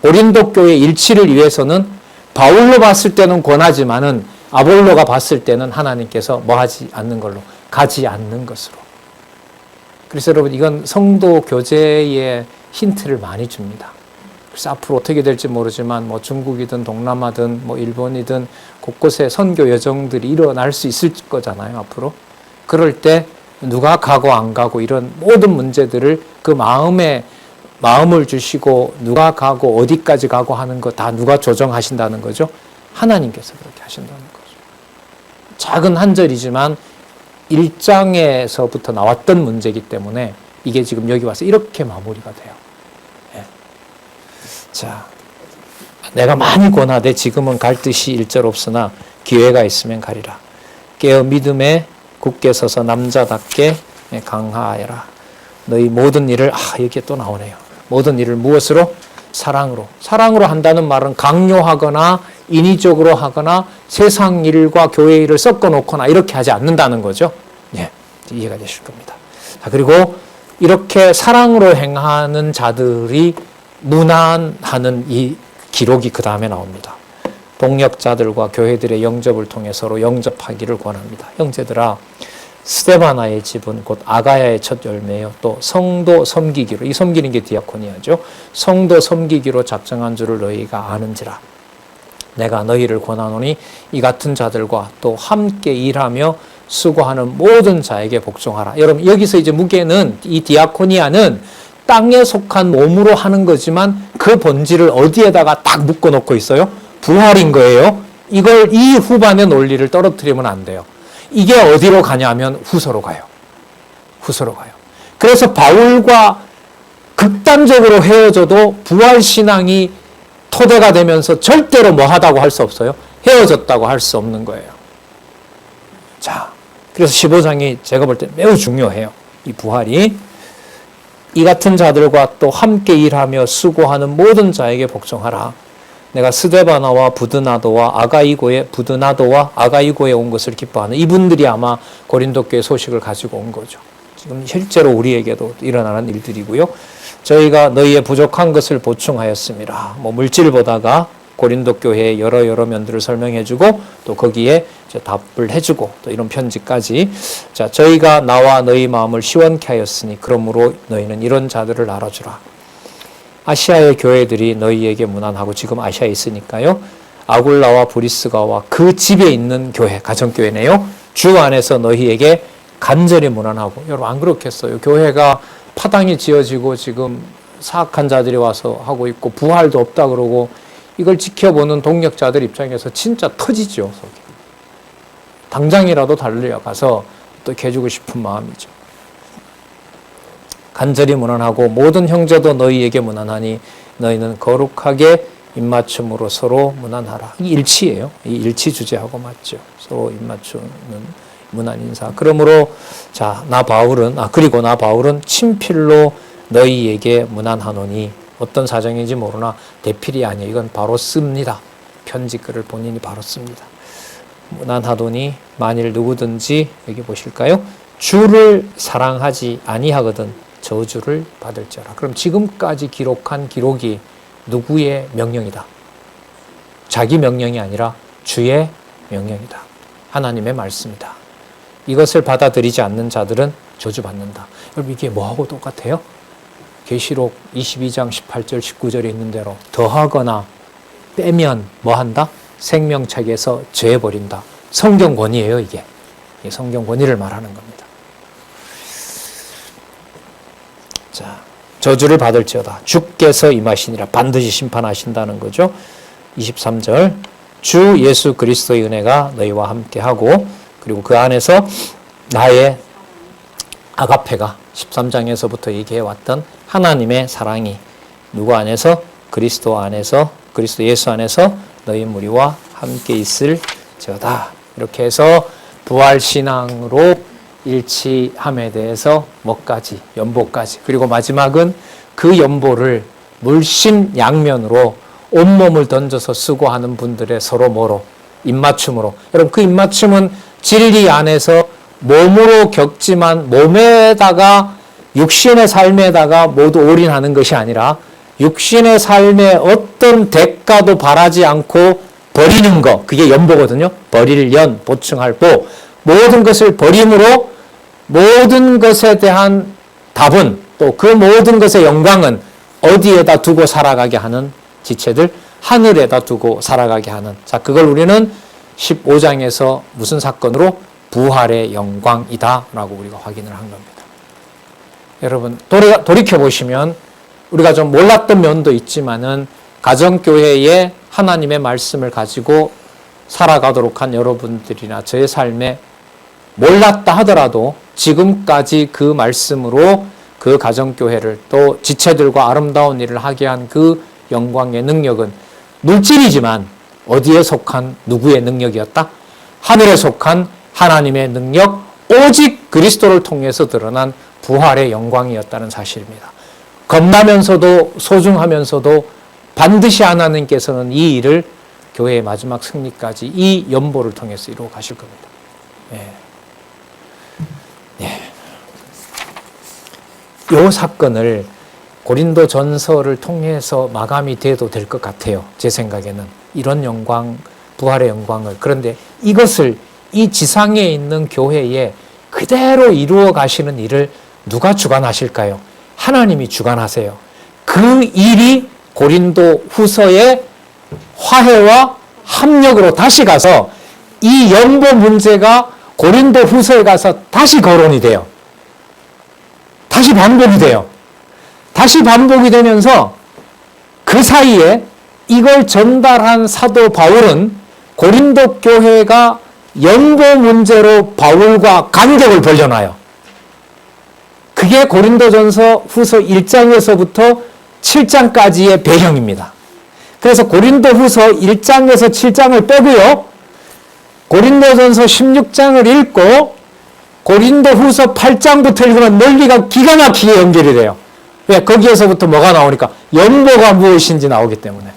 고린도 교회 일치를 위해서는 바울로 봤을 때는 권하지만은 아볼로가 봤을 때는 하나님께서 뭐 하지 않는 걸로, 가지 않는 것으로. 그래서 여러분, 이건 성도 교제에 힌트를 많이 줍니다. 그래서 앞으로 어떻게 될지 모르지만 뭐 중국이든 동남아든 뭐 일본이든 곳곳에 선교 여정들이 일어날 수 있을 거잖아요, 앞으로. 그럴 때 누가 가고 안 가고 이런 모든 문제들을 그 마음을 주시고 누가 가고 어디까지 가고 하는 거 다 누가 조정하신다는 거죠? 하나님께서 그렇게 하신다는 거죠. 작은 한 절이지만 1장에서부터 나왔던 문제이기 때문에 이게 지금 여기 와서 이렇게 마무리가 돼요. 예. 자, 내가 많이 권하되 지금은 갈 뜻이 일절 없으나 기회가 있으면 가리라. 깨어 믿음에 굳게 서서 남자답게 강하여라. 너희 모든 일을, 여기에 또 나오네요. 모든 일을 무엇으로? 사랑으로. 사랑으로 한다는 말은 강요하거나 인위적으로 하거나 세상 일과 교회 일을 섞어 놓거나 이렇게 하지 않는다는 거죠. 예, 이해가 되실 겁니다. 자, 그리고 이렇게 사랑으로 행하는 자들이 무난하는 이 기록이 그 다음에 나옵니다. 동역자들과 교회들의 영접을 통해 서로 영접하기를 권합니다. 형제들아, 스데바나의 집은 곧 아가야의 첫 열매요. 또 성도 섬기기로, 이 섬기는 게 디아코니아죠. 성도 섬기기로 작정한 줄을 너희가 아는지라. 내가 너희를 권하노니 이 같은 자들과 또 함께 일하며 수고하는 모든 자에게 복종하라. 여러분, 여기서 이제 무게는, 이 디아코니아는 땅에 속한 몸으로 하는 거지만 그 본질을 어디에다가 딱 묶어 놓고 있어요? 부활인 거예요. 이걸, 이 후반의 논리를 떨어뜨리면 안 돼요. 이게 어디로 가냐면 후서로 가요. 후서로 가요. 그래서 바울과 극단적으로 헤어져도 부활신앙이 토대가 되면서 절대로 뭐 하다고 할 수 없어요? 헤어졌다고 할 수 없는 거예요. 자, 그래서 15장이 제가 볼 때 매우 중요해요. 이 부활이. 이 같은 자들과 또 함께 일하며 수고하는 모든 자에게 복종하라. 내가 스데바나와 부드나도와 아가이고에 온 것을 기뻐하는, 이분들이 아마 고린도 교회 소식을 가지고 온 거죠. 지금 실제로 우리에게도 일어나는 일들이고요. 저희가 너희의 부족한 것을 보충하였습니다. 뭐 물질보다가 고린도 교회의 여러 면들을 설명해주고 또 거기에 이제 답을 해주고 또 이런 편지까지. 자, 저희가 나와 너희 마음을 시원케 하였으니 그러므로 너희는 이런 자들을 알아주라. 아시아의 교회들이 너희에게 무난하고, 지금 아시아에 있으니까요. 아굴라와 브리스가와 그 집에 있는 교회, 가정교회네요. 주 안에서 너희에게 간절히 무난하고. 여러분, 안 그렇겠어요? 교회가 파당이 지어지고 지금 사악한 자들이 와서 하고 있고 부활도 없다 그러고, 이걸 지켜보는 동역자들 입장에서 진짜 터지죠, 속이. 당장이라도 달려가서 또 해주고 싶은 마음이죠. 간절히 무난하고 모든 형제도 너희에게 무난하니 너희는 거룩하게 입맞춤으로 서로 무난하라. 이 일치예요. 이 일치 주제하고 맞죠. 서로 입맞추는 무난 인사. 그러므로 그리고 나 바울은 친필로 너희에게 무난하노니 어떤 사정인지 모르나 대필이 아니에요. 이건 바로 씁니다. 편지글을 본인이 바로 씁니다. 무난하도니 만일 누구든지 여기 보실까요? 주를 사랑하지 아니하거든 저주를 받을지어라. 그럼 지금까지 기록한 기록이 누구의 명령이다? 자기 명령이 아니라 주의 명령이다. 하나님의 말씀이다. 이것을 받아들이지 않는 자들은 저주받는다. 여러분 이게 뭐하고 똑같아요? 계시록 22장 18절 19절에 있는 대로 더하거나 빼면 뭐한다? 생명책에서 제해버린다. 성경 권위예요 이게. 성경 권위를 말하는 겁니다. 자, 저주를 받을지어다. 주께서 임하시니라. 반드시 심판하신다는 거죠. 23절 주 예수 그리스도의 은혜가 너희와 함께하고 그리고 그 안에서 나의 아가페가 13장에서부터 얘기해왔던 하나님의 사랑이 누구 안에서? 그리스도 안에서 그리스도 예수 안에서 너희 무리와 함께 있을지어다. 이렇게 해서 부활신앙으로 일치함에 대해서 뭐까지? 연보까지. 그리고 마지막은 그 연보를 물심양면으로 온몸을 던져서 수고하는 분들의 서로 뭐로? 입맞춤으로. 여러분 그 입맞춤은 진리 안에서 몸으로 겪지만 몸에다가 육신의 삶에다가 모두 올인하는 것이 아니라 육신의 삶에 어떤 대가도 바라지 않고 버리는 것. 그게 연보거든요. 버릴 연, 보충할 보. 모든 것을 버림으로 모든 것에 대한 답은 또 그 모든 것의 영광은 어디에다 두고 살아가게 하는 지체들? 하늘에다 두고 살아가게 하는. 자, 그걸 우리는 15장에서 무슨 사건으로? 부활의 영광이다 라고 우리가 확인을 한 겁니다. 여러분 돌이켜보시면 우리가 좀 몰랐던 면도 있지만은 가정교회에 하나님의 말씀을 가지고 살아가도록 한 여러분들이나 저의 삶에 몰랐다 하더라도 지금까지 그 말씀으로 그 가정교회를 또 지체들과 아름다운 일을 하게 한 그 영광의 능력은 물질이지만 어디에 속한 누구의 능력이었다? 하늘에 속한 하나님의 능력, 오직 그리스도를 통해서 드러난 부활의 영광이었다는 사실입니다. 겁나면서도 소중하면서도 반드시 하나님께서는 이 일을 교회의 마지막 승리까지 이 연보를 통해서 이루어 가실 겁니다. 이 사건을 고린도 전서를 통해서 마감이 돼도 될 것 같아요. 제 생각에는. 이런 영광, 부활의 영광을. 그런데 이것을 이 지상에 있는 교회에 그대로 이루어 가시는 일을 누가 주관하실까요? 하나님이 주관하세요. 그 일이 고린도 후서의 화해와 합력으로 다시 가서 이 연보 문제가 고린도 후서에 가서 다시 거론이 돼요. 다시 반복이 돼요. 다시 반복이 되면서 그 사이에 이걸 전달한 사도 바울은 고린도 교회가 연보 문제로 바울과 간격을 벌려놔요. 그게 고린도전서 후서 1장에서부터 7장까지의 배경입니다. 그래서 고린도 후서 1장에서 7장을 빼고요. 고린도전서 16장을 읽고 고린도 후서 8장부터 읽으면 논리가 기가 막히게 연결이 돼요. 왜? 거기에서부터 뭐가 나오니까 연보가 무엇인지 나오기 때문에.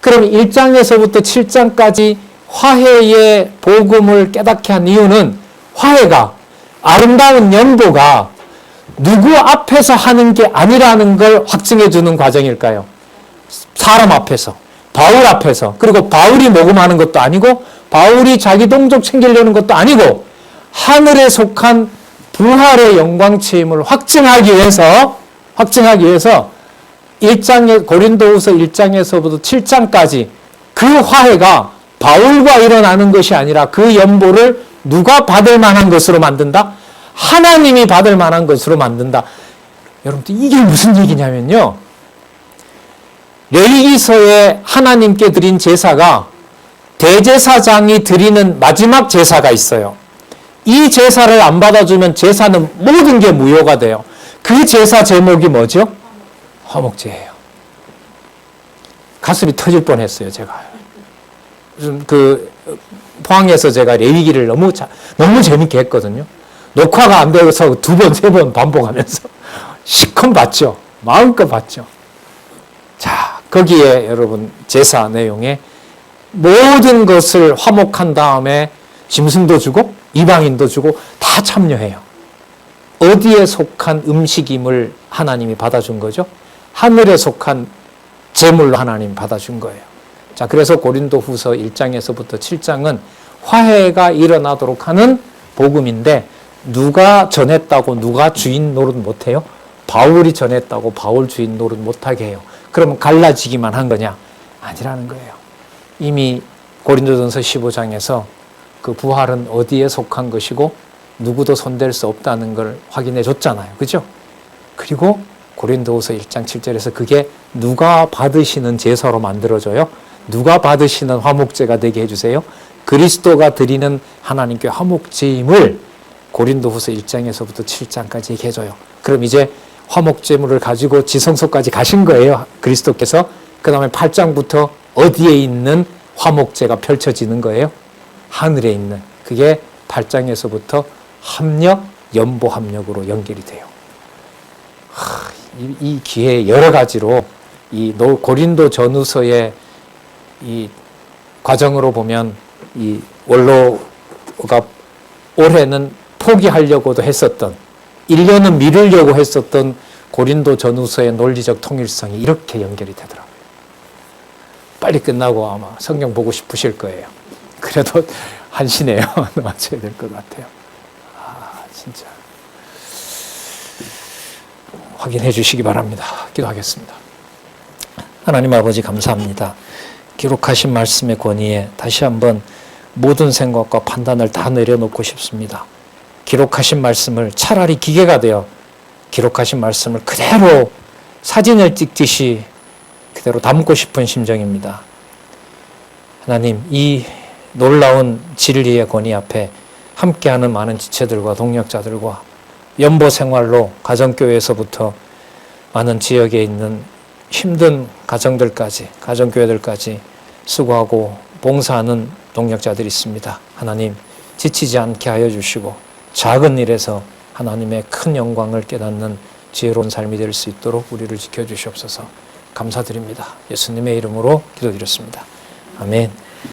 그럼 1장에서부터 7장까지 화해의 복음을 깨닫게 한 이유는 화해가 아름다운 연보가 누구 앞에서 하는 게 아니라는 걸 확증해 주는 과정일까요? 사람 앞에서, 바울 앞에서, 그리고 바울이 모금하는 것도 아니고 바울이 자기 동족 챙기려는 것도 아니고 하늘에 속한 부활의 영광체임을 확증하기 위해서 1장에 고린도후서 1장에서부터 7장까지 그 화해가 바울과 일어나는 것이 아니라 그 연보를 누가 받을 만한 것으로 만든다? 하나님이 받을 만한 것으로 만든다. 여러분들 이게 무슨 얘기냐면요. 레위기서에 하나님께 드린 제사가 대제사장이 드리는 마지막 제사가 있어요. 이 제사를 안 받아주면 제사는 모든 게 무효가 돼요. 그 제사 제목이 뭐죠? 화목제예요. 가슴이 터질 뻔했어요, 제가. 그 포항에서 제가 레위기를 너무 재밌게 했거든요. 녹화가 안 돼서 2번, 3번 반복하면서 시컷 봤죠. 마음껏 봤죠. 거기에 여러분 제사 내용에 모든 것을 화목한 다음에 짐승도 주고 이방인도 주고 다 참여해요. 어디에 속한 음식임을 하나님이 받아준 거죠? 하늘에 속한 제물로 하나님이 받아준 거예요. 자, 그래서 고린도후서 1장에서부터 7장은 화해가 일어나도록 하는 복음인데 누가 전했다고 누가 주인 노릇 못해요? 바울이 전했다고 바울 주인 노릇 못하게 해요. 그러면 갈라지기만 한 거냐? 아니라는 거예요. 이미 고린도전서 15장에서 그 부활은 어디에 속한 것이고 누구도 손댈 수 없다는 걸 확인해 줬잖아요. 그죠? 그리고 고린도후서 1장 7절에서 그게 누가 받으시는 제사로 만들어져요? 누가 받으시는 화목제가 되게 해주세요? 그리스도가 드리는 하나님께 화목제임을 고린도후서 1장에서부터 7장까지 얘기해줘요. 그럼 이제 화목제물을 가지고 지성소까지 가신 거예요. 그리스도께서. 그 다음에 8장부터 어디에 있는 화목제가 펼쳐지는 거예요? 하늘에 있는. 그게 8장에서부터 합력, 연보 합력으로 연결이 돼요. 이 기회에 여러 가지로 이 고린도 전후서의 이 과정으로 보면 이 원로가 올해는 포기하려고도 했었던 1년은 미루려고 했었던 고린도 전후서의 논리적 통일성이 이렇게 연결이 되더라고요. 빨리 끝나고 아마 성경 보고 싶으실 거예요. 그래도 한시네요. 맞춰야 될 것 같아요. 진짜 확인해 주시기 바랍니다. 기도하겠습니다. 하나님 아버지 감사합니다. 기록하신 말씀의 권위에 다시 한번 모든 생각과 판단을 다 내려놓고 싶습니다. 기록하신 말씀을 차라리 기계가 되어 기록하신 말씀을 그대로 사진을 찍듯이 그대로 담고 싶은 심정입니다. 하나님, 이 놀라운 진리의 권위 앞에 함께하는 많은 지체들과 동역자들과 연보 생활로 가정교회에서부터 많은 지역에 있는 힘든 가정들까지, 가정교회들까지 수고하고 봉사하는 동역자들이 있습니다. 하나님, 지치지 않게 하여 주시고 작은 일에서 하나님의 큰 영광을 깨닫는 지혜로운 삶이 될 수 있도록 우리를 지켜주시옵소서. 감사드립니다. 예수님의 이름으로 기도드렸습니다. 아멘.